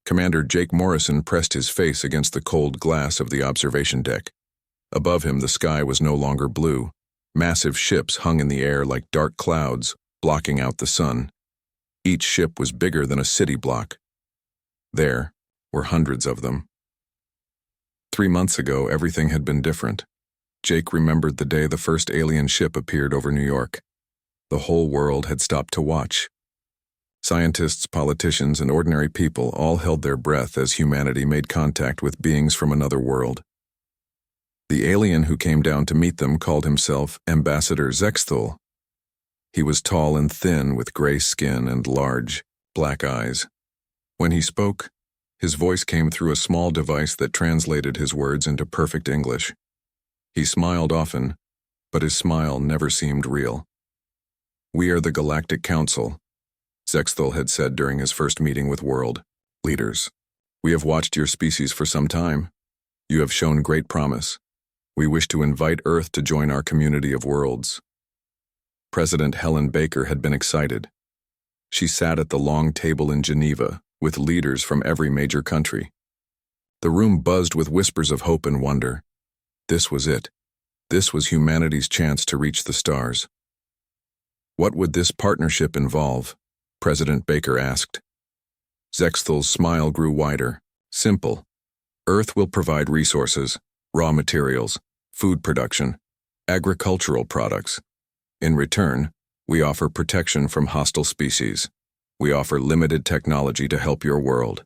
Commander Jake Morrison pressed his face against the cold glass of the observation deck. Above him, the sky was no longer blue. Massive ships hung in the air like dark clouds, blocking out the sun. Each ship was bigger than a city block. There were hundreds of them. 3 months ago, everything had been different. Jake remembered the day the first alien ship appeared over New York. The whole world had stopped to watch. Scientists, politicians, and ordinary people all held their breath as humanity made contact with beings from another world. The alien who came down to meet them called himself Ambassador Zexthul. He was tall and thin with gray skin and large, black eyes. When he spoke, his voice came through a small device that translated his words into perfect English. He smiled often, but his smile never seemed real. "We are the Galactic Council," Zexthul had said during his first meeting with world leaders. "We have watched your species for some time. You have shown great promise. We wish to invite Earth to join our community of worlds." President Helen Baker had been excited. She sat at the long table in Geneva with leaders from every major country. The room buzzed with whispers of hope and wonder. This was it. This was humanity's chance to reach the stars. What would this partnership involve? President Baker asked. Zexthul's smile grew wider. Simple. Earth will provide resources, raw materials, food production, agricultural products. In return, we offer protection from hostile species. We offer limited technology to help your world.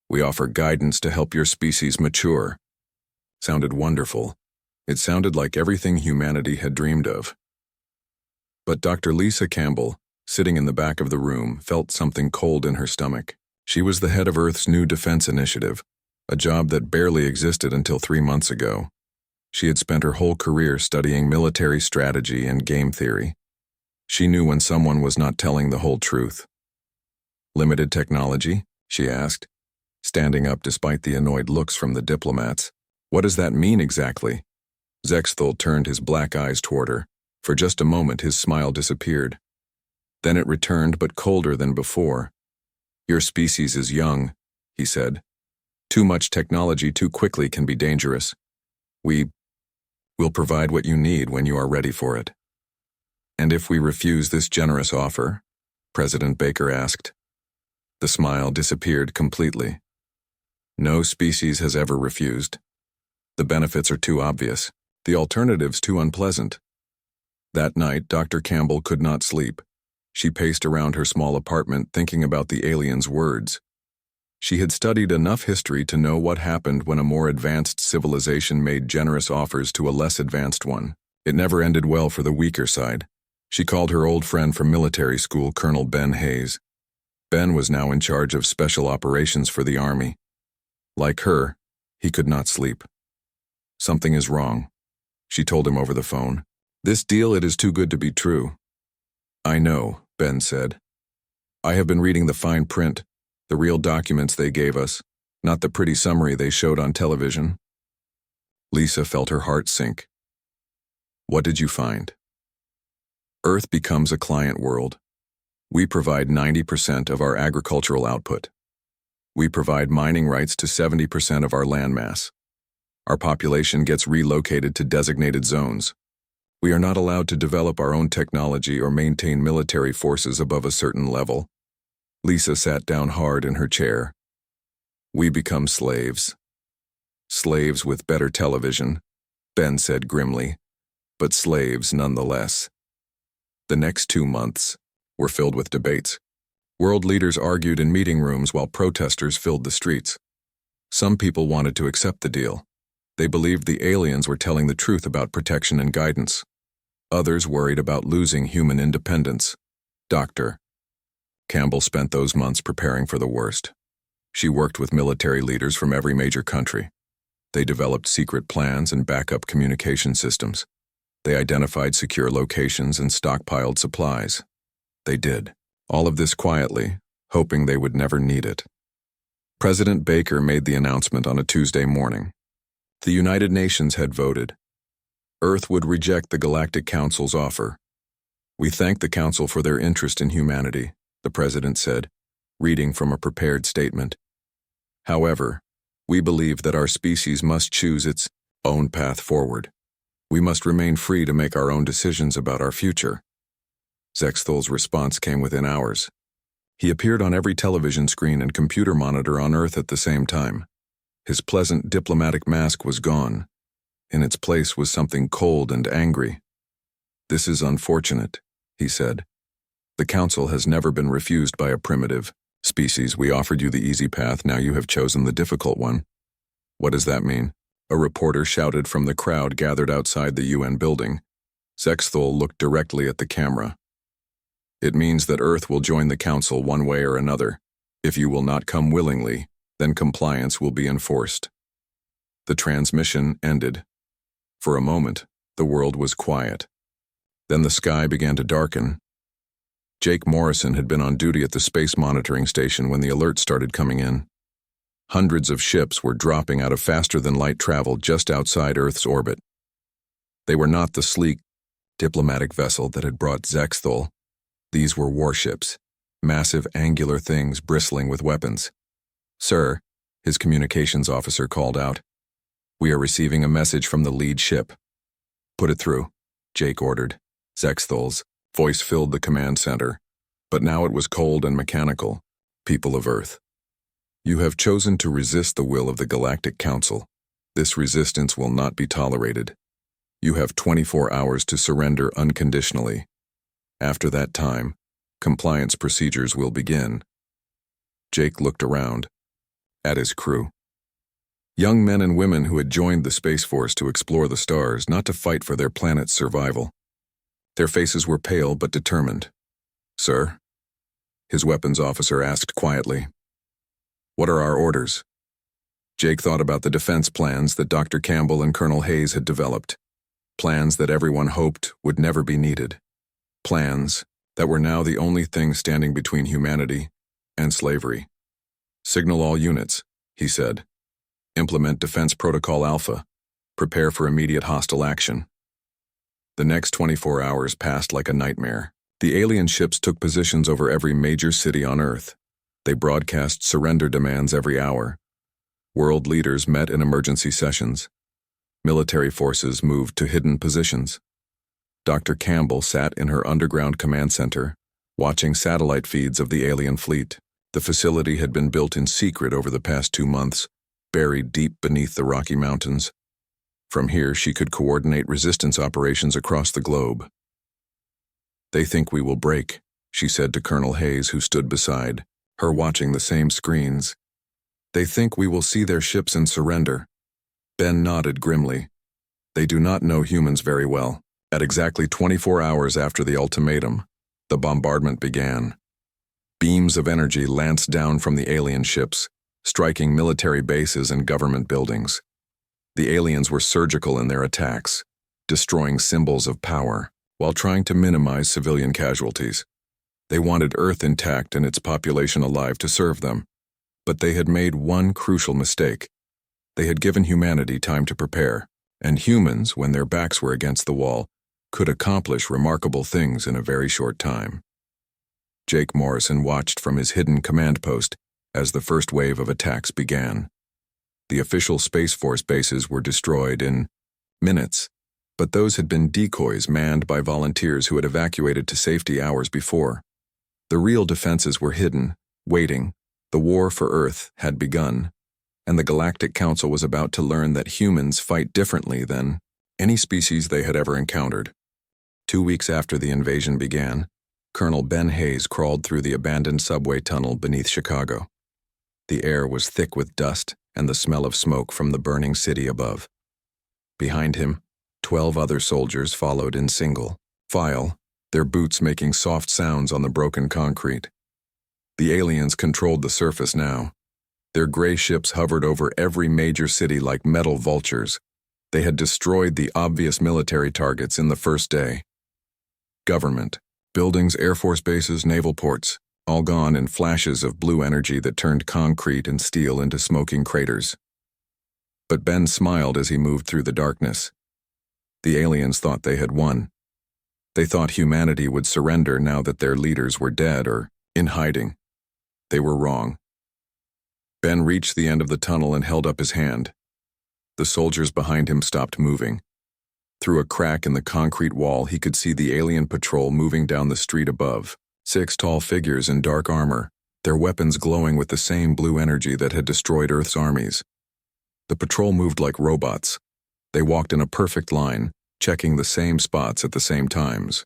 We offer guidance to help your species mature. Sounded wonderful. It sounded like everything humanity had dreamed of. But Dr. Lisa Campbell, sitting in the back of the room, felt something cold in her stomach. She was the head of Earth's new defense initiative, a job that barely existed until 3 months ago. She had spent her whole career studying military strategy and game theory. She knew when someone was not telling the whole truth. "Limited technology?" she asked, standing up despite the annoyed looks from the diplomats. "What does that mean exactly?" Zexthul turned his black eyes toward her. For just a moment his smile disappeared. Then it returned, but colder than before. "Your species is young," he said. "Too much technology too quickly can be dangerous. We will provide what you need when you are ready for it." "And if we refuse this generous offer?" President Baker asked. The smile disappeared completely. "No species has ever refused. The benefits are too obvious, the alternatives too unpleasant." That night, Dr. Campbell could not sleep. She paced around her small apartment thinking about the alien's words. She had studied enough history to know what happened when a more advanced civilization made generous offers to a less advanced one. It never ended well for the weaker side. She called her old friend from military school, Colonel Ben Hayes. Ben was now in charge of special operations for the Army. Like her, he could not sleep. "Something is wrong," she told him over the phone. "This deal, it is too good to be true." "I know," Ben said. "I have been reading the fine print, the real documents they gave us, not the pretty summary they showed on television." Lisa felt her heart sink. "What did you find?" "Earth becomes a client world. We provide 90% of our agricultural output. We provide mining rights to 70% of our landmass. Our population gets relocated to designated zones. We are not allowed to develop our own technology or maintain military forces above a certain level." Lisa sat down hard in her chair. "We become slaves." "Slaves with better television," Ben said grimly, "but slaves nonetheless." The next 2 months were filled with debates. World leaders argued in meeting rooms while protesters filled the streets. Some people wanted to accept the deal. They believed the aliens were telling the truth about protection and guidance. Others worried about losing human independence. Dr. Campbell spent those months preparing for the worst. She worked with military leaders from every major country. They developed secret plans and backup communication systems. They identified secure locations and stockpiled supplies. They did all of this quietly, hoping they would never need it. President Baker made the announcement on a Tuesday morning. The United Nations had voted. Earth would reject the Galactic Council's offer. "We thank the Council for their interest in humanity," the President said, reading from a prepared statement. However, we believe that our species must choose its own path forward. We must remain free to make our own decisions about our future. Zexthol's response came within hours. He appeared on every television screen and computer monitor on Earth at the same time. His pleasant diplomatic mask was gone. In its place was something cold and angry. "This is unfortunate," he said. "The Council has never been refused by a primitive species. We offered you the easy path, now you have chosen the difficult one." "What does that mean?" a reporter shouted from the crowd gathered outside the UN building. Zexthol looked directly at the camera. "It means that Earth will join the Council one way or another. If you will not come willingly, then compliance will be enforced." The transmission ended. For a moment, the world was quiet. Then the sky began to darken. Jake Morrison had been on duty at the space monitoring station when the alert started coming in. Hundreds of ships were dropping out of faster-than-light travel just outside Earth's orbit. They were not the sleek, diplomatic vessel that had brought Zexthol. These were warships, massive angular things bristling with weapons. "Sir," his communications officer called out, "we are receiving a message from the lead ship." "Put it through," Jake ordered. Zexthol's voice filled the command center, but now it was cold and mechanical. "People of Earth, you have chosen to resist the will of the Galactic Council. This resistance will not be tolerated. You have 24 hours to surrender unconditionally. After that time, compliance procedures will begin." Jake looked around at his crew. Young men and women who had joined the Space Force to explore the stars, not to fight for their planet's survival. Their faces were pale but determined. "Sir?" his weapons officer asked quietly. "What are our orders?" Jake thought about the defense plans that Dr. Campbell and Colonel Hayes had developed. Plans that everyone hoped would never be needed. Plans that were now the only thing standing between humanity and slavery. "Signal all units," he said. "Implement Defense Protocol Alpha. Prepare for immediate hostile action." The next 24 hours passed like a nightmare. The alien ships took positions over every major city on Earth. They broadcast surrender demands every hour. World leaders met in emergency sessions. Military forces moved to hidden positions. Dr. Campbell sat in her underground command center, watching satellite feeds of the alien fleet. The facility had been built in secret over the past 2 months, buried deep beneath the Rocky Mountains. From here, she could coordinate resistance operations across the globe. "They think we will break," she said to Colonel Hayes, who stood beside her watching the same screens. "They think we will see their ships and surrender." Ben nodded grimly. "They do not know humans very well." At exactly 24 hours after the ultimatum, the bombardment began. Beams of energy lanced down from the alien ships, striking military bases and government buildings. The aliens were surgical in their attacks, destroying symbols of power, while trying to minimize civilian casualties. They wanted Earth intact and its population alive to serve them. But they had made one crucial mistake. They had given humanity time to prepare, and humans, when their backs were against the wall, could accomplish remarkable things in a very short time. Jake Morrison watched from his hidden command post as the first wave of attacks began. The official Space Force bases were destroyed in minutes, but those had been decoys manned by volunteers who had evacuated to safety hours before. The real defenses were hidden, waiting. The war for Earth had begun, and the Galactic Council was about to learn that humans fight differently than any species they had ever encountered. 2 weeks after the invasion began, Colonel Ben Hayes crawled through the abandoned subway tunnel beneath Chicago. The air was thick with dust and the smell of smoke from the burning city above. Behind him, 12 other soldiers followed in single file, their boots making soft sounds on the broken concrete. The aliens controlled the surface now. Their gray ships hovered over every major city like metal vultures. They had destroyed the obvious military targets in the first day. Government, buildings, Air Force bases, naval ports, all gone in flashes of blue energy that turned concrete and steel into smoking craters. But Ben smiled as he moved through the darkness. The aliens thought they had won. They thought humanity would surrender now that their leaders were dead or in hiding. They were wrong. Ben reached the end of the tunnel and held up his hand. The soldiers behind him stopped moving. Through a crack in the concrete wall, he could see the alien patrol moving down the street above. 6 tall figures in dark armor, their weapons glowing with the same blue energy that had destroyed Earth's armies. The patrol moved like robots. They walked in a perfect line, checking the same spots at the same times.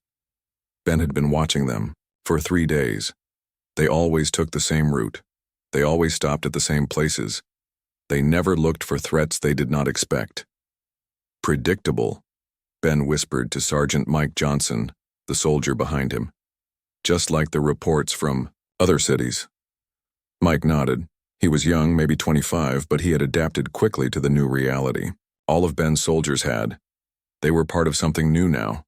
Ben had been watching them for 3 days. They always took the same route. They always stopped at the same places. They never looked for threats they did not expect. Predictable, Ben whispered to Sergeant Mike Johnson, the soldier behind him. Just like the reports from other cities. Mike nodded. He was young, maybe 25, but he had adapted quickly to the new reality. All of Ben's soldiers had. They were part of something new now.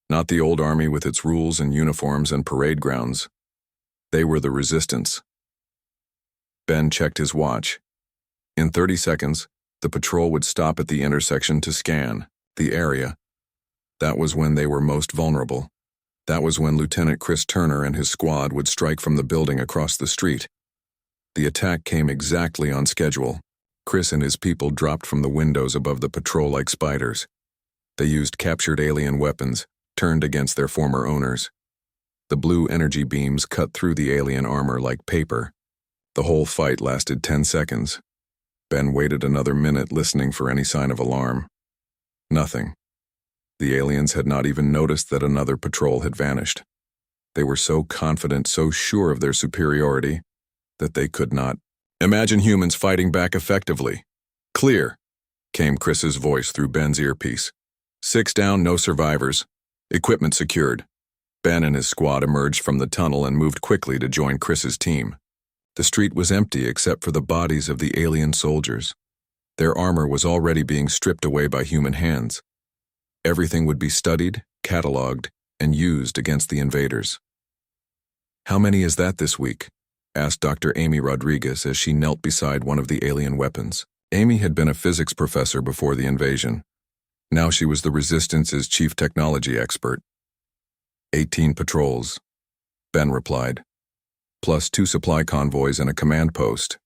Not the old army with its rules and uniforms and parade grounds. They were the resistance. Ben checked his watch. In 30 seconds, the patrol would stop at the intersection to scan the area. That was when they were most vulnerable. That was when Lieutenant Chris Turner and his squad would strike from the building across the street. The attack came exactly on schedule. Chris and his people dropped from the windows above the patrol like spiders. They used captured alien weapons, turned against their former owners. The blue energy beams cut through the alien armor like paper. The whole fight lasted 10 seconds. Ben waited another minute, listening for any sign of alarm. Nothing. The aliens had not even noticed that another patrol had vanished. They were so confident, so sure of their superiority, that they could not imagine humans fighting back effectively. "Clear," came Chris's voice through Ben's earpiece. 6 down, no survivors. Equipment secured. Ben and his squad emerged from the tunnel and moved quickly to join Chris's team. The street was empty except for the bodies of the alien soldiers. Their armor was already being stripped away by human hands. Everything would be studied, cataloged, and used against the invaders. "How many is that this week?" asked Dr. Amy Rodriguez as she knelt beside one of the alien weapons. Amy had been a physics professor before the invasion. Now she was the Resistance's chief technology expert. 18 patrols, Ben replied, plus 2 supply convoys and a command post.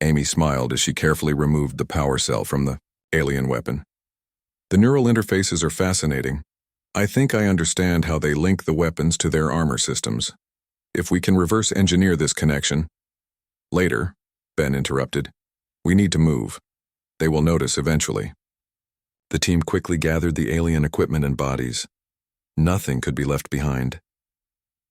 Amy smiled as she carefully removed the power cell from the alien weapon. "The neural interfaces are fascinating. I think I understand how they link the weapons to their armor systems. If we can reverse engineer this connection..." "Later," Ben interrupted. "We need to move. They will notice eventually." The team quickly gathered the alien equipment and bodies. Nothing could be left behind.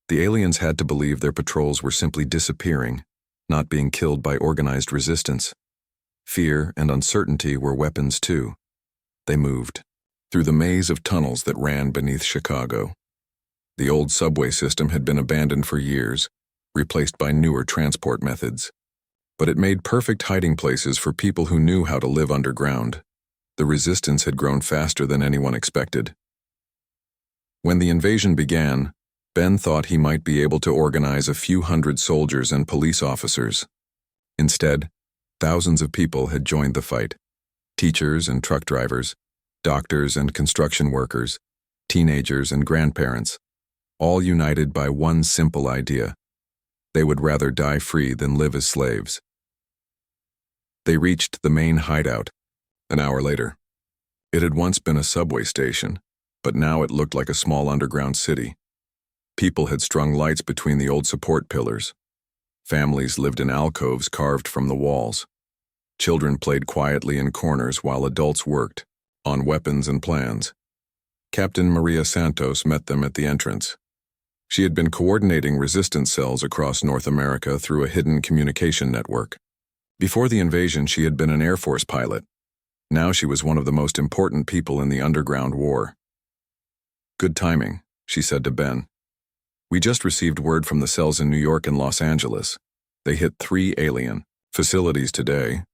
The aliens had to believe their patrols were simply disappearing, not being killed by organized resistance. Fear and uncertainty were weapons too. They moved through the maze of tunnels that ran beneath Chicago. The old subway system had been abandoned for years, replaced by newer transport methods. But it made perfect hiding places for people who knew how to live underground. The resistance had grown faster than anyone expected. When the invasion began, Ben thought he might be able to organize a few hundred soldiers and police officers. Instead, thousands of people had joined the fight. Teachers and truck drivers, doctors and construction workers, teenagers and grandparents, all united by one simple idea. They would rather die free than live as slaves. They reached the main hideout an hour later. It had once been a subway station, but now it looked like a small underground city. People had strung lights between the old support pillars. Families lived in alcoves carved from the walls. Children played quietly in corners while adults worked on weapons and plans. Captain Maria Santos met them at the entrance. She had been coordinating resistance cells across North America through a hidden communication network. Before the invasion, she had been an Air Force pilot. Now she was one of the most important people in the underground war. "Good timing," she said to Ben. "We just received word from the cells in New York and Los Angeles. They hit 3 alien facilities today.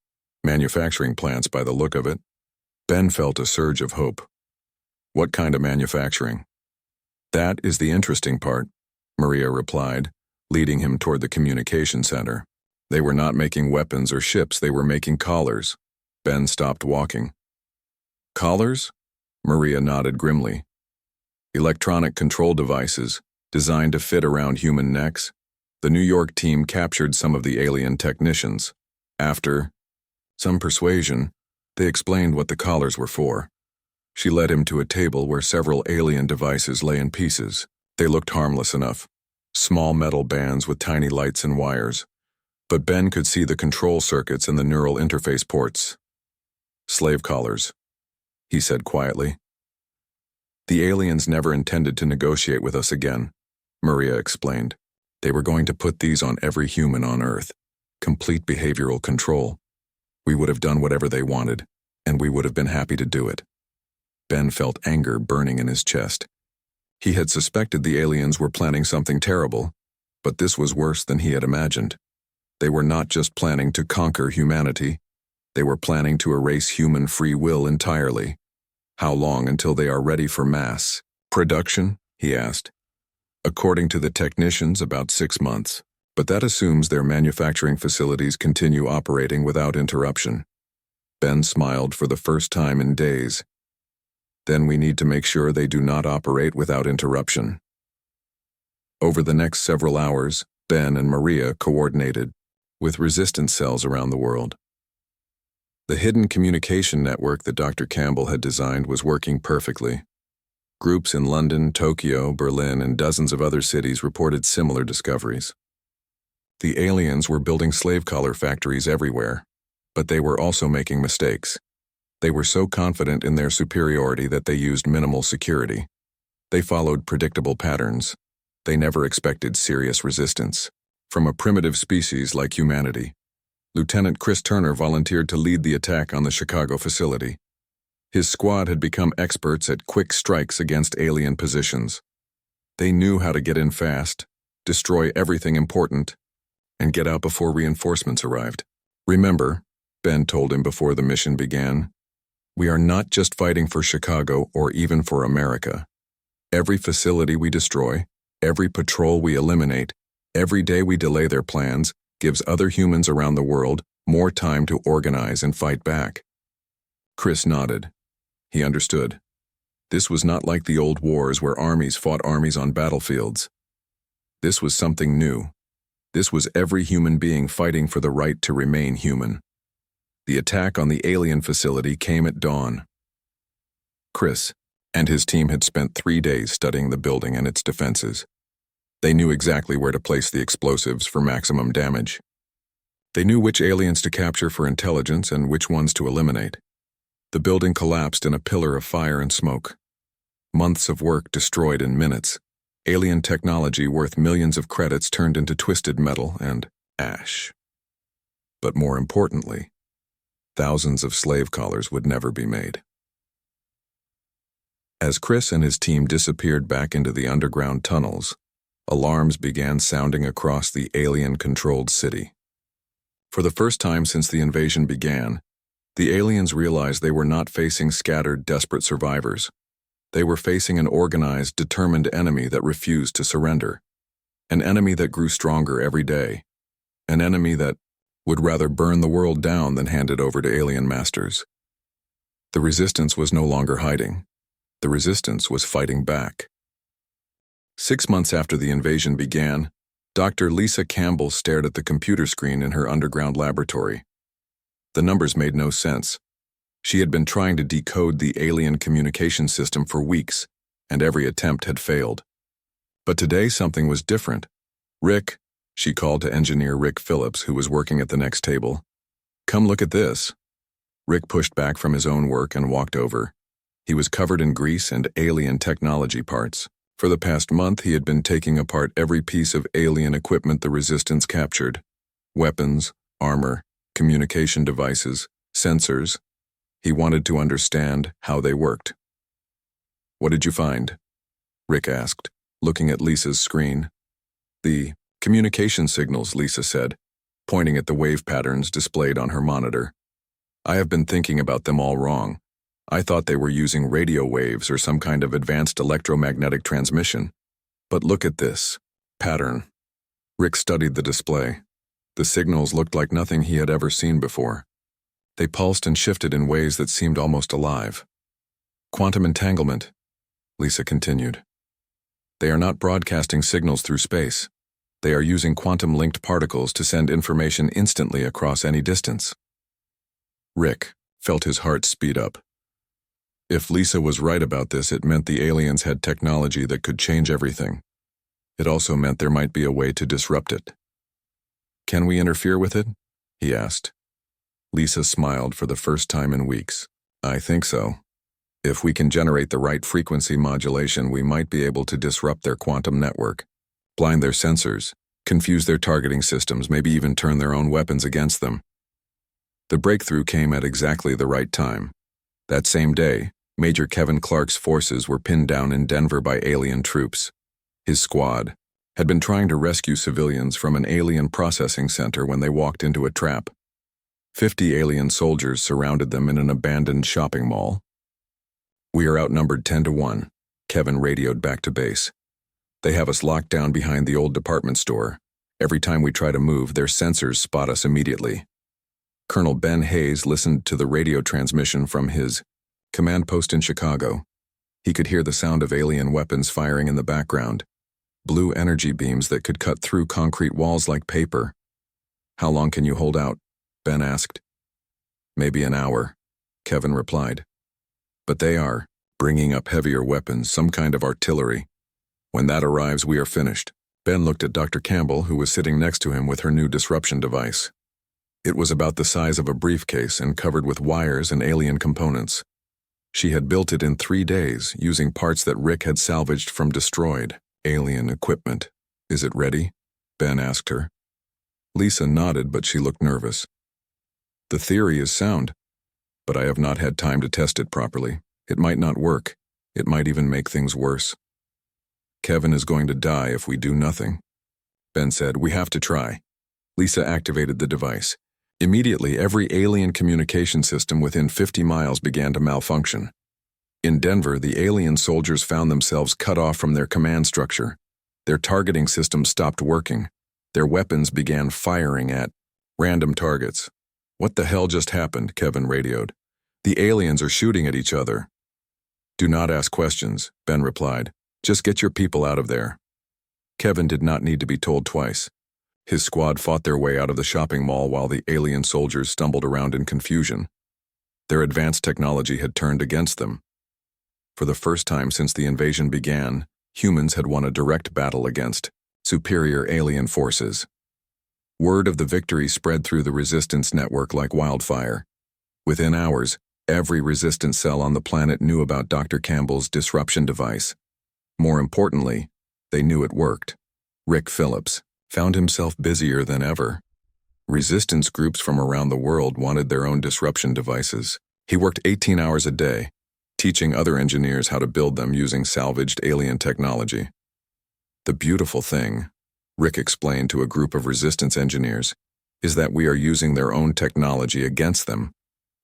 Manufacturing plants by the look of it." Ben felt a surge of hope. "What kind of manufacturing?" "That is the interesting part," Maria replied, leading him toward the communication center. They were not making weapons or ships, they were making collars. Ben stopped walking. "Collars?" Maria nodded grimly. "Electronic control devices, designed to fit around human necks. The New York team captured some of the alien technicians. After some persuasion, they explained what the collars were for. She led him to a table where several alien devices lay in pieces. They looked harmless enough. Small metal bands with tiny lights and wires. But Ben could see the control circuits and the neural interface ports. Slave collars, he said quietly. The aliens never intended to negotiate with us again, Maria explained. They were going to put these on every human on Earth. Complete behavioral control. We would have done whatever they wanted, and we would have been happy to do it. Ben felt anger burning in his chest. He had suspected the aliens were planning something terrible, but this was worse than he had imagined. They were not just planning to conquer humanity, they were planning to erase human free will entirely. How long until they are ready for mass production? He asked. According to the technicians, about 6 months, but that assumes their manufacturing facilities continue operating without interruption. Ben smiled for the first time in days. Then we need to make sure they do not operate without interruption. Over the next several hours, Ben and Maria coordinated with resistance cells around the world. The hidden communication network that Dr. Campbell had designed was working perfectly. Groups in London, Tokyo, Berlin, and dozens of other cities reported similar discoveries. The aliens were building slave collar factories everywhere, but they were also making mistakes. They were so confident in their superiority that they used minimal security. They followed predictable patterns. They never expected serious resistance from a primitive species like humanity. Lieutenant Chris Turner volunteered to lead the attack on the Chicago facility. His squad had become experts at quick strikes against alien positions. They knew how to get in fast, destroy everything important, and get out before reinforcements arrived. Remember, Ben told him before the mission began, we are not just fighting for Chicago or even for America. Every facility we destroy, every patrol we eliminate, every day we delay their plans gives other humans around the world more time to organize and fight back. Chris nodded. He understood. This was not like the old wars where armies fought armies on battlefields. This was something new. This was every human being fighting for the right to remain human. The attack on the alien facility came at dawn. Chris and his team had spent 3 days studying the building and its defenses. They knew exactly where to place the explosives for maximum damage. They knew which aliens to capture for intelligence and which ones to eliminate. The building collapsed in a pillar of fire and smoke. Months of work destroyed in minutes. Alien technology worth millions of credits turned into twisted metal and ash. But more importantly, thousands of slave collars would never be made. As Chris and his team disappeared back into the underground tunnels, alarms began sounding across the alien-controlled city. For the first time since the invasion began, the aliens realized they were not facing scattered, desperate survivors. They were facing an organized, determined enemy that refused to surrender. An enemy that grew stronger every day. An enemy that would rather burn the world down than hand it over to alien masters. The resistance was no longer hiding. The resistance was fighting back. 6 months after the invasion began, Dr. Lisa Campbell stared at the computer screen in her underground laboratory. The numbers made no sense. She had been trying to decode the alien communication system for weeks, and every attempt had failed. But today something was different. Rick, she called to engineer Rick Phillips, who was working at the next table. Come look at this. Rick pushed back from his own work and walked over. He was covered in grease and alien technology parts. For the past month, he had been taking apart every piece of alien equipment the Resistance captured. Weapons, armor, communication devices, sensors. He wanted to understand how they worked. What did you find? Rick asked, looking at Lisa's screen. The communication signals, Lisa said, pointing at the wave patterns displayed on her monitor. I have been thinking about them all wrong. I thought they were using radio waves or some kind of advanced electromagnetic transmission. But look at this pattern. Rick studied the display. The signals looked like nothing he had ever seen before. They pulsed and shifted in ways that seemed almost alive. Quantum entanglement, Lisa continued. They are not broadcasting signals through space. They are using quantum-linked particles to send information instantly across any distance. Rick felt his heart speed up. If Lisa was right about this, it meant the aliens had technology that could change everything. It also meant there might be a way to disrupt it. "Can we interfere with it?" he asked. Lisa smiled for the first time in weeks. "I think so. If we can generate the right frequency modulation, we might be able to disrupt their quantum network, blind their sensors, confuse their targeting systems, maybe even turn their own weapons against them." The breakthrough came at exactly the right time. That same day, Major Kevin Clark's forces were pinned down in Denver by alien troops. His squad had been trying to rescue civilians from an alien processing center when they walked into a trap. 50 alien soldiers surrounded them in an abandoned shopping mall. "We are outnumbered 10-1, Kevin radioed back to base. "They have us locked down behind the old department store. Every time we try to move, their sensors spot us immediately." Colonel Ben Hayes listened to the radio transmission from his command post in Chicago. He could hear the sound of alien weapons firing in the background, blue energy beams that could cut through concrete walls like paper. "How long can you hold out?" Ben asked. "Maybe an hour," Kevin replied. "But they are bringing up heavier weapons, some kind of artillery. When that arrives, we are finished." Ben looked at Dr. Campbell, who was sitting next to him with her new disruption device. It was about the size of a briefcase and covered with wires and alien components. She had built it in 3 days, using parts that Rick had salvaged from destroyed alien equipment. "Is it ready?" Ben asked her. Lisa nodded, but she looked nervous. "The theory is sound, but I have not had time to test it properly. It might not work. It might even make things worse. Kevin is going to die if we do nothing." Ben said, "We have to try." Lisa activated the device. Immediately, every alien communication system within 50 miles began to malfunction. In Denver, the alien soldiers found themselves cut off from their command structure. Their targeting systems stopped working. Their weapons began firing at random targets. "What the hell just happened?" Kevin radioed. "The aliens are shooting at each other." "Do not ask questions," Ben replied. "Just get your people out of there." Kevin did not need to be told twice. His squad fought their way out of the shopping mall while the alien soldiers stumbled around in confusion. Their advanced technology had turned against them. For the first time since the invasion began, humans had won a direct battle against superior alien forces. Word of the victory spread through the resistance network like wildfire. Within hours, every resistance cell on the planet knew about Dr. Campbell's disruption device. More importantly, they knew it worked. Rick Phillips found himself busier than ever. Resistance groups from around the world wanted their own disruption devices. He worked 18 hours a day, teaching other engineers how to build them using salvaged alien technology. "The beautiful thing," Rick explained to a group of resistance engineers, "is that we are using their own technology against them.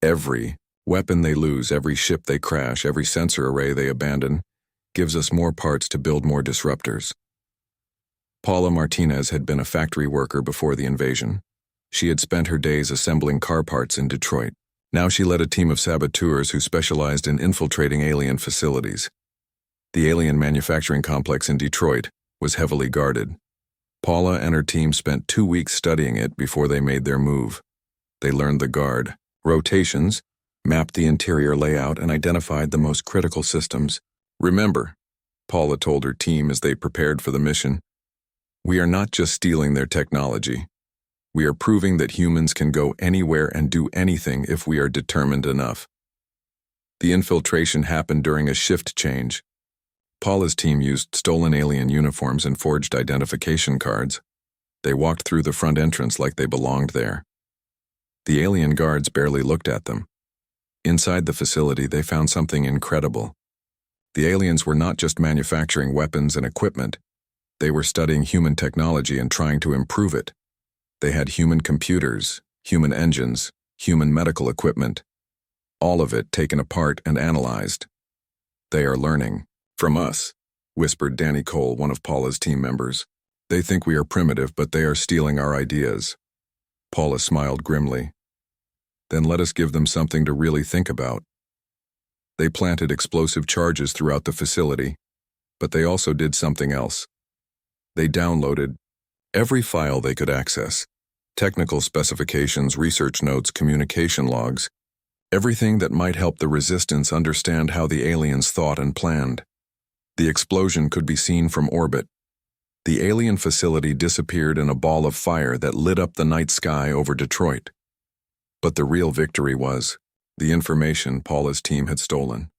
Every weapon they lose, every ship they crash, every sensor array they abandon, gives us more parts to build more disruptors." Paula Martinez had been a factory worker before the invasion. She had spent her days assembling car parts in Detroit. Now she led a team of saboteurs who specialized in infiltrating alien facilities. The alien manufacturing complex in Detroit was heavily guarded. Paula and her team spent 2 weeks studying it before they made their move. They learned the guard rotations, mapped the interior layout, and identified the most critical systems. "Remember," Paula told her team as they prepared for the mission, "we are not just stealing their technology. We are proving that humans can go anywhere and do anything if we are determined enough." The infiltration happened during a shift change. Paula's team used stolen alien uniforms and forged identification cards. They walked through the front entrance like they belonged there. The alien guards barely looked at them. Inside the facility, they found something incredible. The aliens were not just manufacturing weapons and equipment. They were studying human technology and trying to improve it. They had human computers, human engines, human medical equipment. All of it taken apart and analyzed. "They are learning from us," whispered Danny Cole, one of Paula's team members. "They think we are primitive, but they are stealing our ideas." Paula smiled grimly. "Then let us give them something to really think about." They planted explosive charges throughout the facility, but they also did something else. They downloaded Every file they could access. Technical specifications, research notes, communication logs. Everything that might help the Resistance understand how the aliens thought and planned. The explosion could be seen from orbit. The alien facility disappeared in a ball of fire that lit up the night sky over Detroit. But the real victory was the information Paula's team had stolen.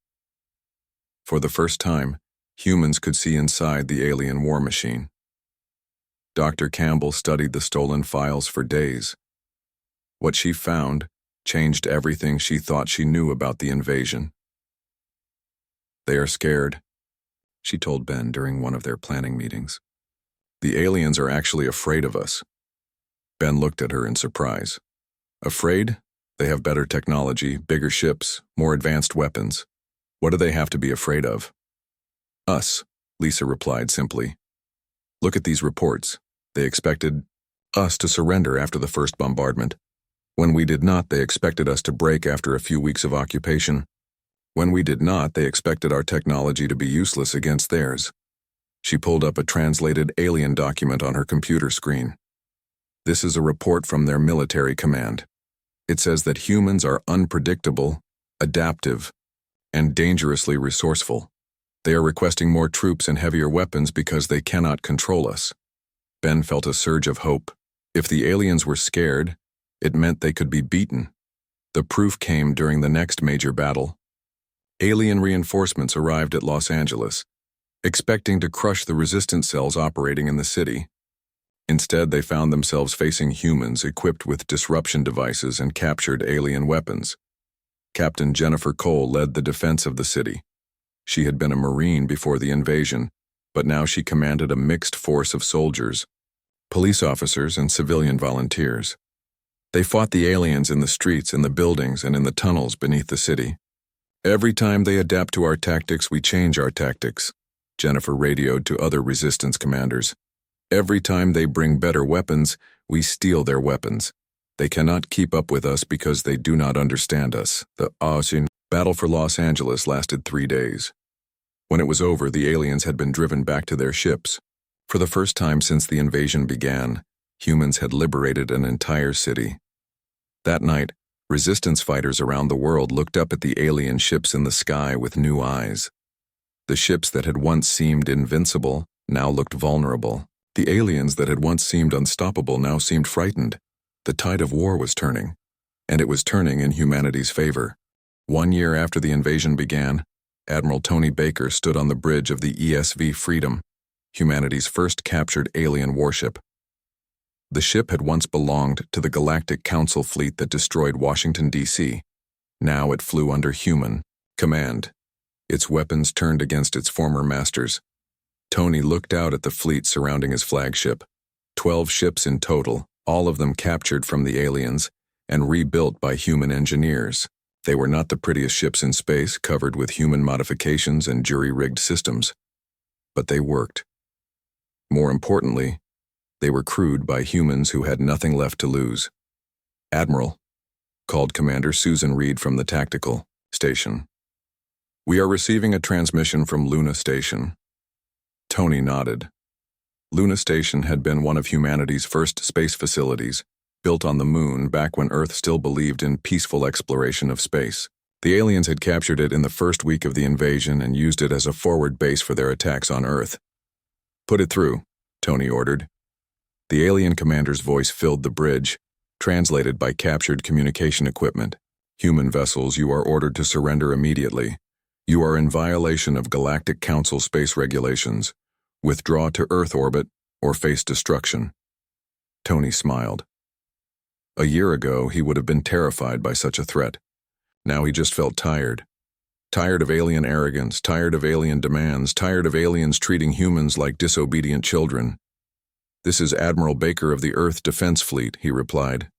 For the first time, humans could see inside the alien war machine. Dr. Campbell studied the stolen files for days. What she found changed everything she thought she knew about the invasion. "They are scared," she told Ben during one of their planning meetings. "The aliens are actually afraid of us." Ben looked at her in surprise. "Afraid? They have better technology, bigger ships, more advanced weapons. What do they have to be afraid of?" "Us," Lisa replied simply. "Look at these reports. They expected us to surrender after the first bombardment. When we did not, they expected us to break after a few weeks of occupation. When we did not, they expected our technology to be useless against theirs." She pulled up a translated alien document on her computer screen. "This is a report from their military command. It says that humans are unpredictable, adaptive, and dangerously resourceful. They are requesting more troops and heavier weapons because they cannot control us." Ben felt a surge of hope. If the aliens were scared, it meant they could be beaten. The proof came during the next major battle. Alien reinforcements arrived at Los Angeles, expecting to crush the resistance cells operating in the city. Instead, they found themselves facing humans equipped with disruption devices and captured alien weapons. Captain Jennifer Cole led the defense of the city. She had been a Marine before the invasion, but now she commanded a mixed force of soldiers, police officers, and civilian volunteers. They fought the aliens in the streets, in the buildings, and in the tunnels beneath the city. "Every time they adapt to our tactics, we change our tactics," Jennifer radioed to other resistance commanders. "Every time they bring better weapons, we steal their weapons. They cannot keep up with us because they do not understand us." The battle for Los Angeles lasted 3 days. When it was over, the aliens had been driven back to their ships. For the first time since the invasion began, humans had liberated an entire city. That night, resistance fighters around the world looked up at the alien ships in the sky with new eyes. The ships that had once seemed invincible now looked vulnerable. The aliens that had once seemed unstoppable now seemed frightened. The tide of war was turning, and it was turning in humanity's favor. 1 year after the invasion began, Admiral Tony Baker stood on the bridge of the ESV Freedom, humanity's first captured alien warship. The ship had once belonged to the Galactic Council fleet that destroyed Washington, D.C. Now it flew under human command. Its weapons turned against its former masters. Tony looked out at the fleet surrounding his flagship. 12 ships in total, all of them captured from the aliens and rebuilt by human engineers. They were not the prettiest ships in space, covered with human modifications and jury-rigged systems. But they worked. More importantly, they were crewed by humans who had nothing left to lose. "Admiral," called Commander Susan Reed from the tactical station. "We are receiving a transmission from Luna Station." Tony nodded. Luna Station had been one of humanity's first space facilities, built on the moon back when Earth still believed in peaceful exploration of space. The aliens had captured it in the first week of the invasion and used it as a forward base for their attacks on Earth. "Put it through," Tony ordered. The alien commander's voice filled the bridge, translated by captured communication equipment. "Human vessels, you are ordered to surrender immediately. You are in violation of Galactic Council space regulations. Withdraw to Earth orbit or face destruction." Tony smiled. A year ago, he would have been terrified by such a threat. Now he just felt tired. Tired of alien arrogance, tired of alien demands, tired of aliens treating humans like disobedient children. "This is Admiral Baker of the Earth Defense Fleet," he replied.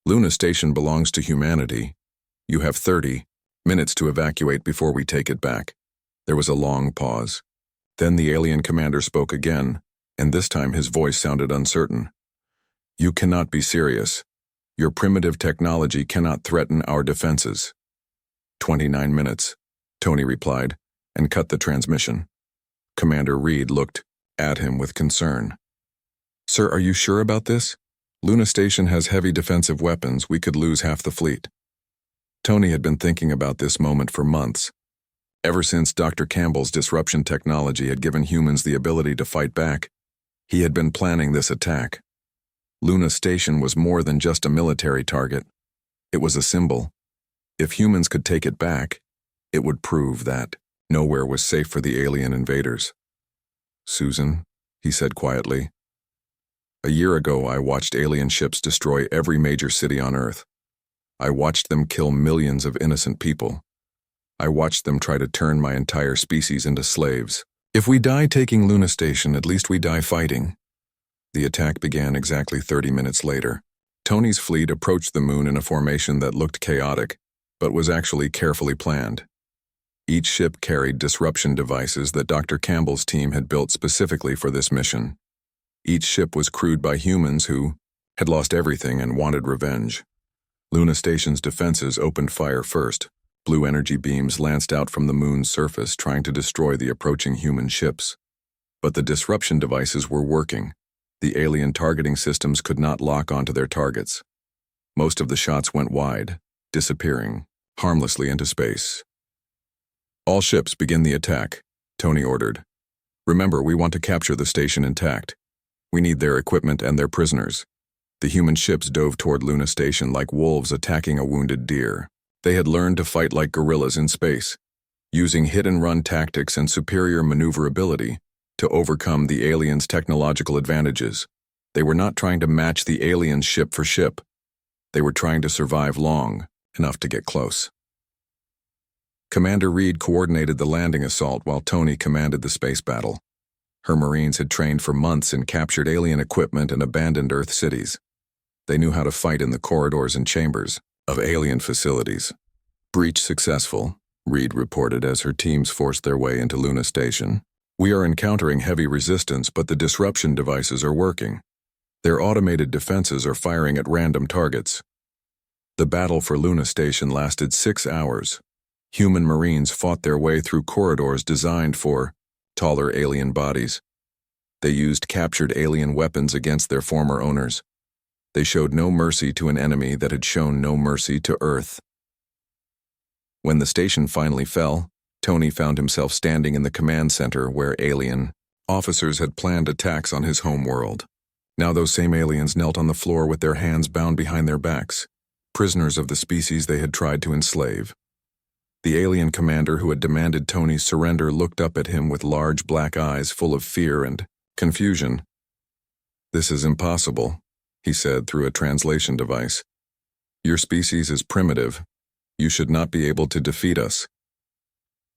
"Luna Station belongs to humanity. You have 30 minutes to evacuate before we take it back." There was a long pause. Then the alien commander spoke again, and this time his voice sounded uncertain. "You cannot be serious. Your primitive technology cannot threaten our defenses." 29 minutes, Tony replied, and cut the transmission. Commander Reed looked at him with concern. "Sir, are you sure about this? Luna Station has heavy defensive weapons. We could lose half the fleet." Tony had been thinking about this moment for months. Ever since Dr. Campbell's disruption technology had given humans the ability to fight back, he had been planning this attack. Luna Station was more than just a military target. It was a symbol. If humans could take it back, it would prove that nowhere was safe for the alien invaders. "Susan," he said quietly, "a year ago I watched alien ships destroy every major city on Earth. I watched them kill millions of innocent people. I watched them try to turn my entire species into slaves. If we die taking Luna Station, at least we die fighting." The attack began exactly 30 minutes later. Tony's fleet approached the moon in a formation that looked chaotic, but was actually carefully planned. Each ship carried disruption devices that Dr. Campbell's team had built specifically for this mission. Each ship was crewed by humans who had lost everything and wanted revenge. Luna Station's defenses opened fire first. Blue energy beams lanced out from the moon's surface, trying to destroy the approaching human ships. But the disruption devices were working. The alien targeting systems could not lock onto their targets. Most of the shots went wide, disappearing harmlessly into space. "All ships begin the attack," Tony ordered. "Remember, we want to capture the station intact. We need their equipment and their prisoners." The human ships dove toward Luna Station like wolves attacking a wounded deer. They had learned to fight like guerrillas in space, using hit-and-run tactics and superior maneuverability to overcome the aliens' technological advantages. They were not trying to match the aliens ship for ship. They were trying to survive long enough to get close. Commander Reed coordinated the landing assault while Tony commanded the space battle. Her Marines had trained for months and captured alien equipment and abandoned Earth cities. They knew how to fight in the corridors and chambers of alien facilities. "Breach successful," Reed reported as her teams forced their way into Luna Station. "We are encountering heavy resistance, but the disruption devices are working. Their automated defenses are firing at random targets." The battle for Luna Station lasted 6 hours. Human Marines fought their way through corridors designed for taller alien bodies. They used captured alien weapons against their former owners. They showed no mercy to an enemy that had shown no mercy to Earth. When the station finally fell, Tony found himself standing in the command center where alien officers had planned attacks on his home world. Now those same aliens knelt on the floor with their hands bound behind their backs, prisoners of the species they had tried to enslave. The alien commander who had demanded Tony's surrender looked up at him with large black eyes full of fear and confusion. "This is impossible," he said through a translation device. "Your species is primitive. You should not be able to defeat us."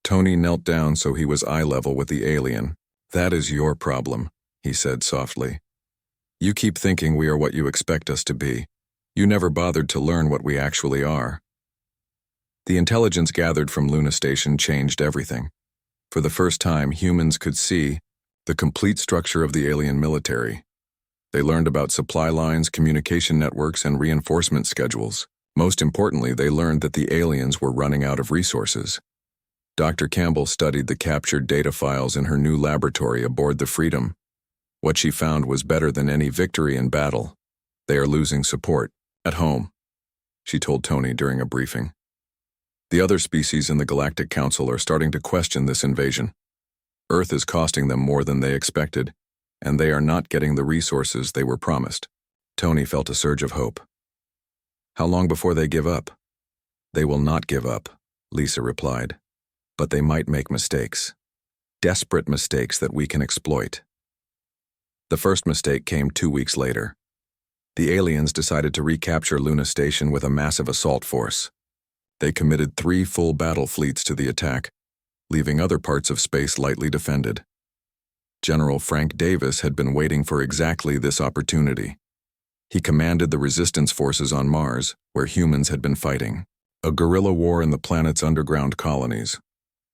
Tony knelt down so he was eye level with the alien. "That is your problem," he said softly. "You keep thinking we are what you expect us to be. You never bothered to learn what we actually are." The intelligence gathered from Luna Station changed everything. For the first time, humans could see the complete structure of the alien military. They learned about supply lines, communication networks, and reinforcement schedules. Most importantly, they learned that the aliens were running out of resources. Dr. Campbell studied the captured data files in her new laboratory aboard the Freedom. What she found was better than any victory in battle. "They are losing support at home," she told Tony during a briefing. "The other species in the Galactic Council are starting to question this invasion. Earth is costing them more than they expected, and they are not getting the resources they were promised." Tony felt a surge of hope. "How long before they give up?" "They will not give up," Lisa replied. "But they might make mistakes. Desperate mistakes that we can exploit." The first mistake came 2 weeks later. The aliens decided to recapture Luna Station with a massive assault force. They committed 3 full battle fleets to the attack, leaving other parts of space lightly defended. General Frank Davis had been waiting for exactly this opportunity. He commanded the resistance forces on Mars, where humans had been fighting a guerrilla war in the planet's underground colonies.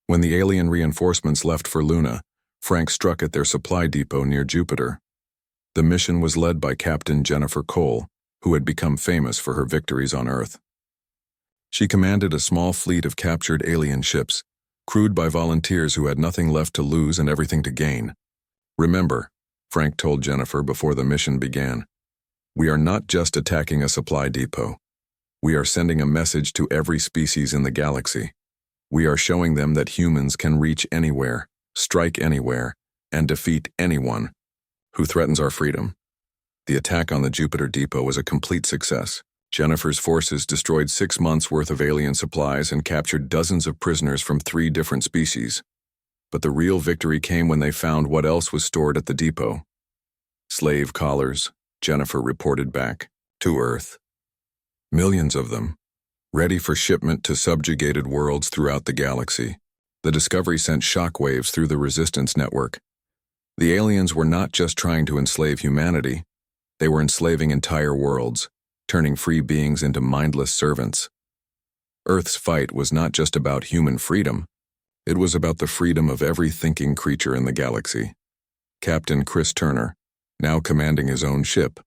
When the alien reinforcements left for Luna, Frank struck at their supply depot near Jupiter. The mission was led by Captain Jennifer Cole, who had become famous for her victories on Earth. She commanded a small fleet of captured alien ships, crewed by volunteers who had nothing left to lose and everything to gain. Remember, Frank told Jennifer before the mission began. "We are not just attacking a supply depot. We are sending a message to every species in the galaxy. We are showing them that humans can reach anywhere, strike anywhere, and defeat anyone who threatens our freedom." The attack on the Jupiter depot was a complete success. Jennifer's forces destroyed 6 months' worth of alien supplies and captured dozens of prisoners from 3 different species. But the real victory came when they found what else was stored at the depot. Slave collars, Jennifer reported back, to Earth. Millions of them, ready for shipment to subjugated worlds throughout the galaxy. The discovery sent shockwaves through the resistance network. The aliens were not just trying to enslave humanity, they were enslaving entire worlds, turning free beings into mindless servants. Earth's fight was not just about human freedom, it was about the freedom of every thinking creature in the galaxy. Captain Chris Turner, now commanding his own ship,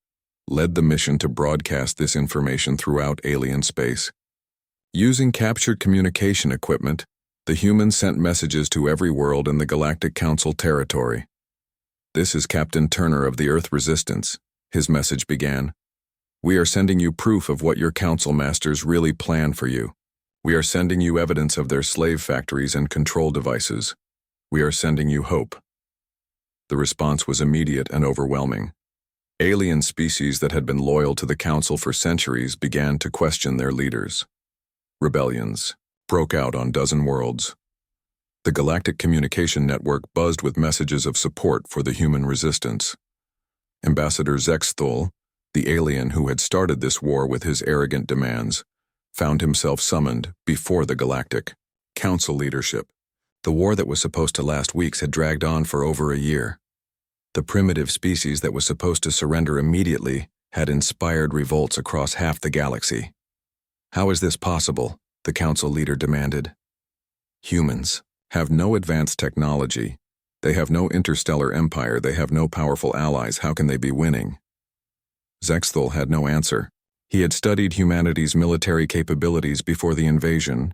led the mission to broadcast this information throughout alien space. Using captured communication equipment, the humans sent messages to every world in the Galactic Council territory. "This is Captain Turner of the Earth Resistance," his message began. "We are sending you proof of what your council masters really planned for you. We are sending you evidence of their slave factories and control devices. We are sending you hope." The response was immediate and overwhelming. Alien species that had been loyal to the council for centuries began to question their leaders. Rebellions broke out on dozen worlds. The Galactic Communication Network buzzed with messages of support for the human resistance. Ambassador Zexthul, the alien who had started this war with his arrogant demands, found himself summoned before the Galactic Council leadership. The war that was supposed to last weeks had dragged on for over a year. The primitive species that was supposed to surrender immediately had inspired revolts across half the galaxy. "How is this possible?" the council leader demanded. "Humans have no advanced technology. They have no interstellar empire. They have no powerful allies. How can they be winning?" Zexthul had no answer. He had studied humanity's military capabilities before the invasion.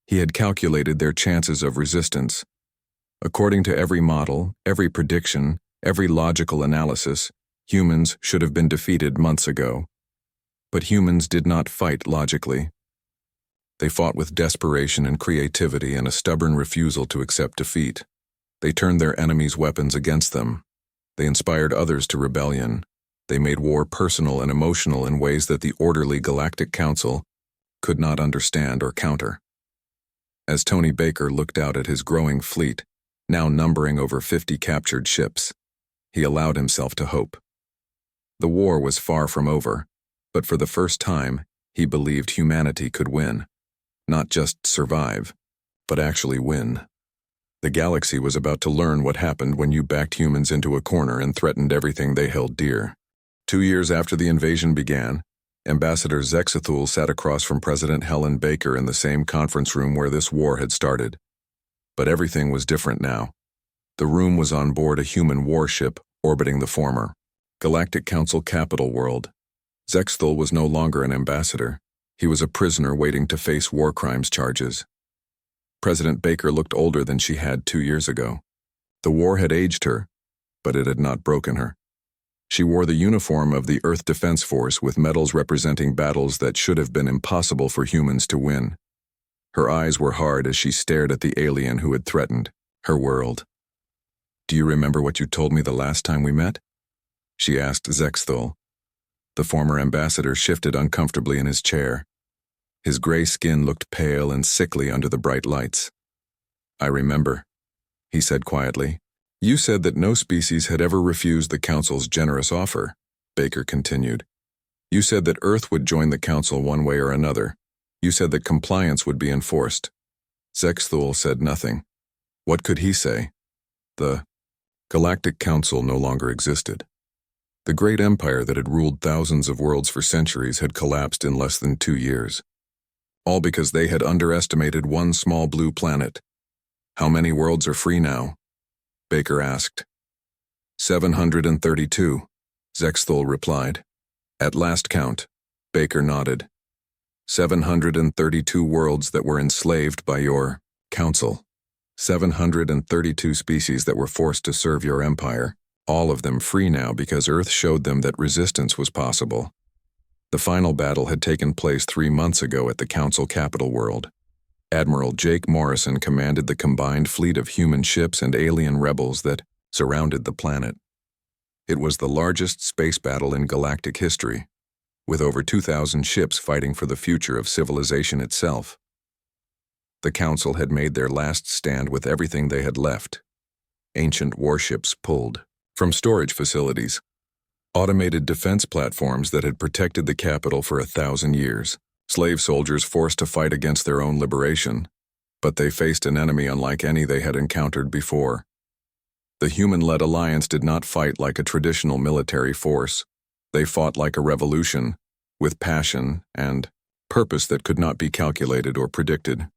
He had calculated their chances of resistance. According to every model, every prediction, every logical analysis, humans should have been defeated months ago. But humans did not fight logically. They fought with desperation and creativity and a stubborn refusal to accept defeat. They turned their enemies' weapons against them. They inspired others to rebellion. They made war personal and emotional in ways that the orderly Galactic Council could not understand or counter. As Tony Baker looked out at his growing fleet, now numbering over 50 captured ships, he allowed himself to hope. The war was far from over, but for the first time, he believed humanity could win. Not just survive, but actually win. The galaxy was about to learn what happened when you backed humans into a corner and threatened everything they held dear. 2 years after the invasion began, Ambassador Zexthul sat across from President Helen Baker in the same conference room where this war had started. But everything was different now. The room was on board a human warship orbiting the former Galactic Council capital world. Zexthul was no longer an ambassador. He was a prisoner waiting to face war crimes charges. President Baker looked older than she had 2 years ago. The war had aged her, but it had not broken her. She wore the uniform of the Earth Defense Force with medals representing battles that should have been impossible for humans to win. Her eyes were hard as she stared at the alien who had threatened her world. "Do you remember what you told me the last time we met?" she asked Zexthul. The former ambassador shifted uncomfortably in his chair. His gray skin looked pale and sickly under the bright lights. "I remember," he said quietly. "You said that no species had ever refused the Council's generous offer," Baker continued. "You said that Earth would join the Council one way or another. You said that compliance would be enforced." Zexthul said nothing. What could he say? The Galactic Council no longer existed. The great empire that had ruled thousands of worlds for centuries had collapsed in less than 2 years. All because they had underestimated one small blue planet. "How many worlds are free now?" Baker asked. 732, Zexthul replied. "At last count," Baker nodded. 732 worlds that were enslaved by your council. 732 species that were forced to serve your empire. all of them free now because Earth showed them that resistance was possible. The final battle had taken place 3 months ago at the Council capital world. Admiral Jake Morrison commanded the combined fleet of human ships and alien rebels that surrounded the planet. It was the largest space battle in galactic history, with over 2,000 ships fighting for the future of civilization itself. The Council had made their last stand with everything they had left. Ancient warships pulled from storage facilities, automated defense platforms that had protected the capital for 1,000 years, slave soldiers forced to fight against their own liberation, but they faced an enemy unlike any they had encountered before. The human-led alliance did not fight like a traditional military force. They fought like a revolution, with passion and purpose that could not be calculated or predicted.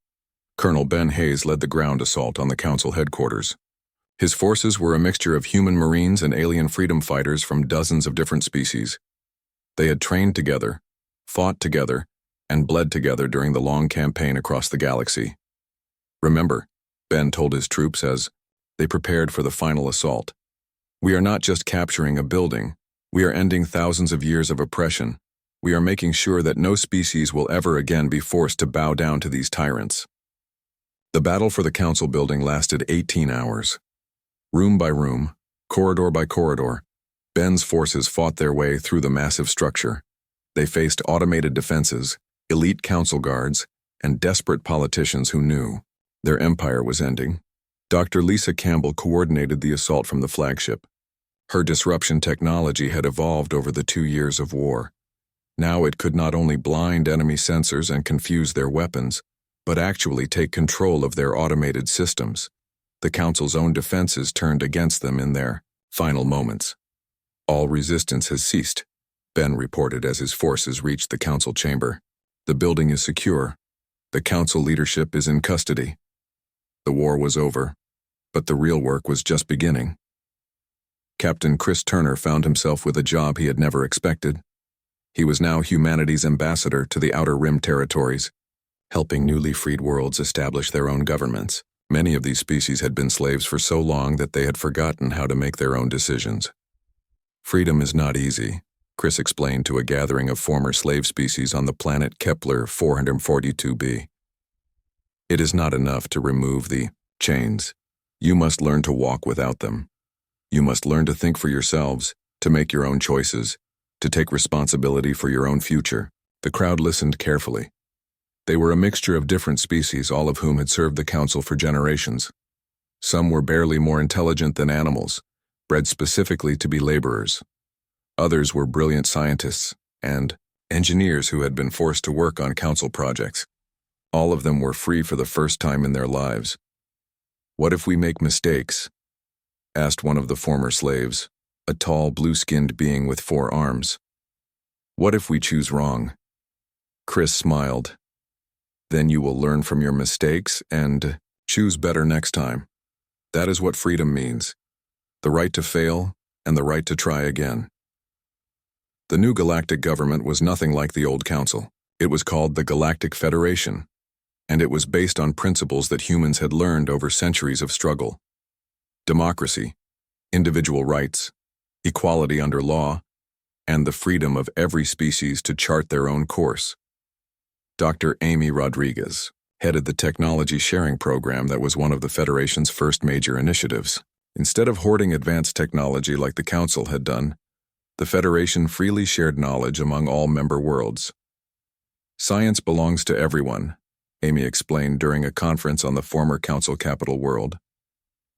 Colonel Ben Hayes led the ground assault on the Council headquarters. His forces were a mixture of human Marines and alien freedom fighters from dozens of different species. They had trained together, fought together, and bled together during the long campaign across the galaxy. Remember, Ben told his troops as they prepared for the final assault, we are not just capturing a building, we are ending thousands of years of oppression. We are making sure that no species will ever again be forced to bow down to these tyrants. The battle for the Council building lasted 18 hours. Room by room, corridor by corridor, Ben's forces fought their way through the massive structure. They faced automated defenses, elite council guards, and desperate politicians who knew their empire was ending. Dr. Lisa Campbell coordinated the assault from the flagship. Her disruption technology had evolved over the 2 years of war. Now it could not only blind enemy sensors and confuse their weapons, but actually take control of their automated systems. The Council's own defenses turned against them in their final moments. All resistance has ceased, Ben reported as his forces reached the Council chamber. The building is secure. The Council leadership is in custody. The war was over, but the real work was just beginning. Captain Chris Turner found himself with a job he had never expected. He was now humanity's ambassador to the Outer Rim territories, helping newly freed worlds establish their own governments. Many of these species had been slaves for so long that they had forgotten how to make their own decisions. Freedom is not easy, Chris explained to a gathering of former slave species on the planet Kepler 442b. It is not enough to remove the chains. You must learn to walk without them. You must learn to think for yourselves, to make your own choices, to take responsibility for your own future. The crowd listened carefully. They were a mixture of different species, all of whom had served the Council for generations. Some were barely more intelligent than animals, bred specifically to be laborers. Others were brilliant scientists and engineers who had been forced to work on Council projects. All of them were free for the first time in their lives. "What if we make mistakes?" asked one of the former slaves, a tall, blue-skinned being with 4 arms. "What if we choose wrong?" Chris smiled. "Then you will learn from your mistakes and choose better next time. That is what freedom means. The right to fail and the right to try again." The new galactic government was nothing like the old council. It was called the Galactic Federation, and it was based on principles that humans had learned over centuries of struggle. Democracy, individual rights, equality under law, and the freedom of every species to chart their own course. Dr. Amy Rodriguez headed the technology sharing program that was one of the Federation's first major initiatives. Instead of hoarding advanced technology like the Council had done, the Federation freely shared knowledge among all member worlds. "Science belongs to everyone," Amy explained during a conference on the former Council capital world.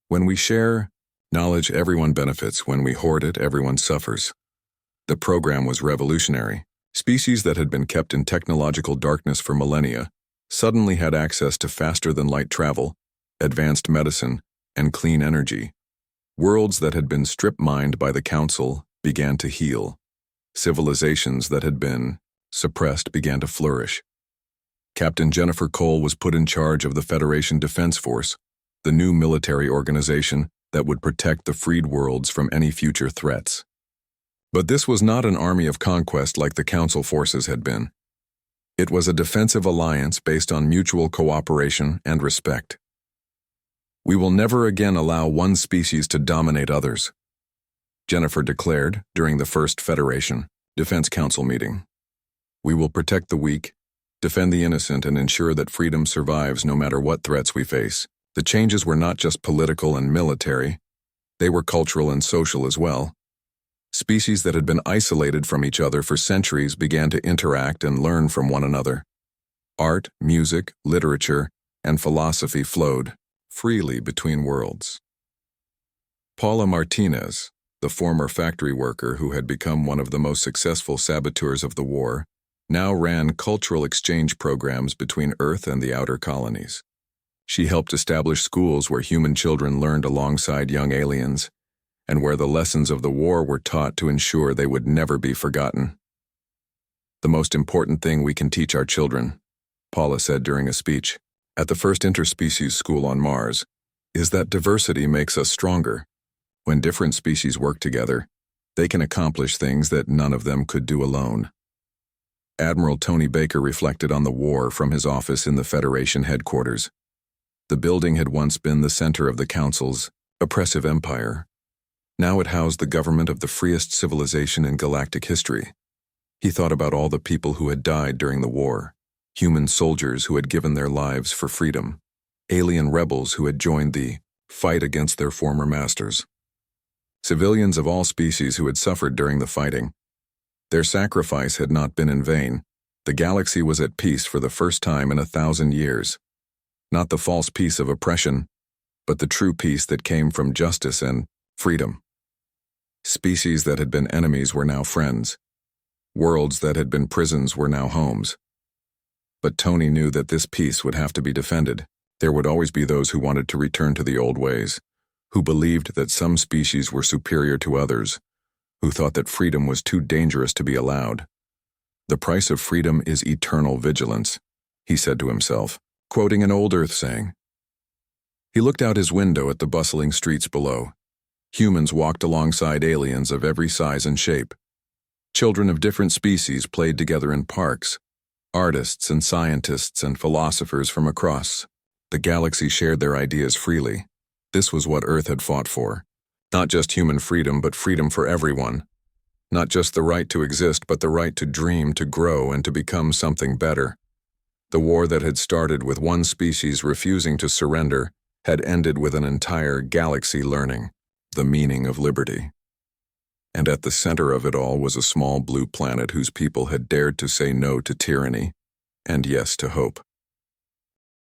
"When we share knowledge, everyone benefits. When we hoard it, everyone suffers." The program was revolutionary. Species that had been kept in technological darkness for millennia suddenly had access to faster-than-light travel, advanced medicine, and clean energy. Worlds that had been strip-mined by the Council began to heal. Civilizations that had been suppressed began to flourish. Captain Jennifer Cole was put in charge of the Federation Defense Force, the new military organization that would protect the freed worlds from any future threats. But this was not an army of conquest like the Council forces had been. It was a defensive alliance based on mutual cooperation and respect. "We will never again allow one species to dominate others. Jennifer declared during the first Federation Defense Council meeting. We will protect the weak, defend the innocent, and ensure that freedom survives no matter what threats we face. The changes were not just political and military, they were cultural and social as well. Species that had been isolated from each other for centuries began to interact and learn from one another. Art, music, literature, and philosophy flowed freely between worlds. Paula Martinez, the former factory worker who had become one of the most successful saboteurs of the war, now ran cultural exchange programs between Earth and the outer colonies. She helped establish schools where human children learned alongside young aliens, and where the lessons of the war were taught to ensure they would never be forgotten. The most important thing we can teach our children, Paula said during a speech at the first interspecies school on Mars, is that diversity makes us stronger. When different species work together, they can accomplish things that none of them could do alone. Admiral Tony Baker reflected on the war from his office in the Federation headquarters. The building had once been the center of the Council's oppressive empire. Now it housed the government of the freest civilization in galactic history. He thought about all the people who had died during the war, human soldiers who had given their lives for freedom, alien rebels who had joined the fight against their former masters, civilians of all species who had suffered during the fighting. Their sacrifice had not been in vain. The galaxy was at peace for the first time in 1,000 years. Not the false peace of oppression, but the true peace that came from justice and freedom. Species that had been enemies were now friends. Worlds that had been prisons were now homes. But Tony knew that this peace would have to be defended. There would always be those who wanted to return to the old ways, who believed that some species were superior to others, who thought that freedom was too dangerous to be allowed. The price of freedom is eternal vigilance, he said to himself, quoting an old Earth saying. He looked out his window at the bustling streets below. Humans walked alongside aliens of every size and shape. Children of different species played together in parks. Artists and scientists and philosophers from across the galaxy shared their ideas freely. This was what Earth had fought for. Not just human freedom, but freedom for everyone. Not just the right to exist, but the right to dream, to grow, and to become something better. The war that had started with one species refusing to surrender had ended with an entire galaxy learning the meaning of liberty. And at the center of it all was a small blue planet whose people had dared to say no to tyranny and yes to hope.